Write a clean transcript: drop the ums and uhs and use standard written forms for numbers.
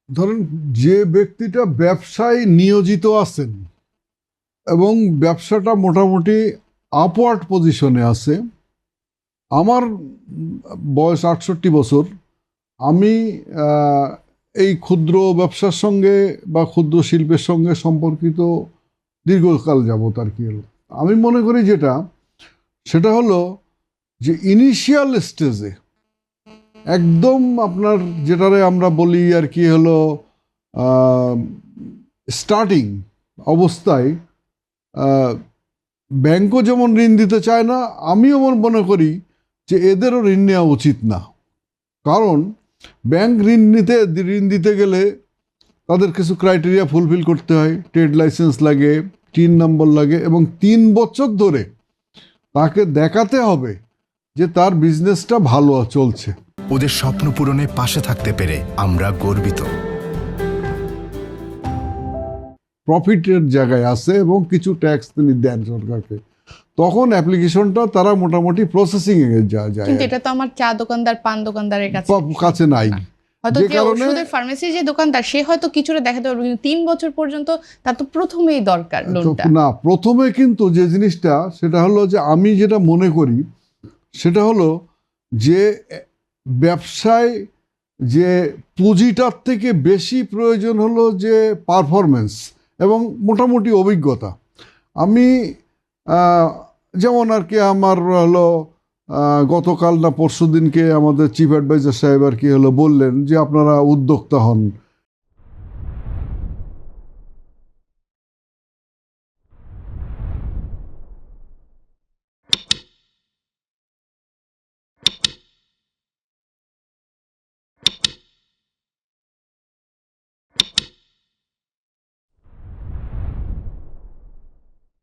ধরেন যে ব্যক্তিটা ব্যবসায় নিয়োজিত আছেন এবং ব্যবসাটা মোটামুটি আপওয়ার্ড পজিশনে আছে। আমার বয়স 68 বছর। আমি এই ক্ষুদ্র ব্যবসার সঙ্গে বা ক্ষুদ্র শিল্পের সঙ্গে সম্পর্কিত দীর্ঘকাল যাবত আর কি। আমি মনে করি সেটা হলো যে ইনিশিয়াল স্টেজে একদম আপনার যেটারে আমরা বলি আর কি হলো স্টার্টিং অবস্থায় ব্যাংকও যেমন ঋণ দিতে চায় না, আমিও মনে করি যে এদেরও ঋণ নেওয়া উচিত না। কারণ ব্যাংক ঋণ দিতে গেলে তাদের কিছু ক্রাইটেরিয়া ফুলফিল করতে হয়। ট্রেড লাইসেন্স লাগে, টিন নম্বর লাগে, এবং 3 বছর ধরে তাকে দেখাতে হবে যে তার বিজনেসটা ভালো চলছে। ওদের স্বপ্ন পূরণে পাশে থাকতে পেরে আমরা গর্বিত। প্রফিটের জায়গায় আছে এবং কিছু ট্যাক্স তিনি দেন সরকারকে, তখন অ্যাপ্লিকেশনটা তারা মোটামুটি প্রসেসিং এ যায়। কিন্তু এটা তো আমার চা দোকানদার, পান দোকানদারের কাছে নাই। হয়তো যে ওষুধের ফার্মেসি যে দোকানদার, সে হয়তো কিছুটা দেখাতে পারবে, কিন্তু 3 বছর পর্যন্ত তার তো প্রথমেই দরকার লোনটা। না, প্রথমে কিন্তু যে জিনিসটা সেটা হলো যে আমি যেটা মনে করি সেটা হলো যে ব্যবসায় যে পুঁজিটার থেকে বেশি প্রয়োজন হলো যে পারফরমেন্স এবং মোটামুটি অভিজ্ঞতা। আমি যেমন আর কি আমার হলো গতকাল না পরশু দিনকে আমাদের চিফ অ্যাডভাইজার সাহেব আর কি হলো বললেন যে আপনারা উদ্যোক্তা হন,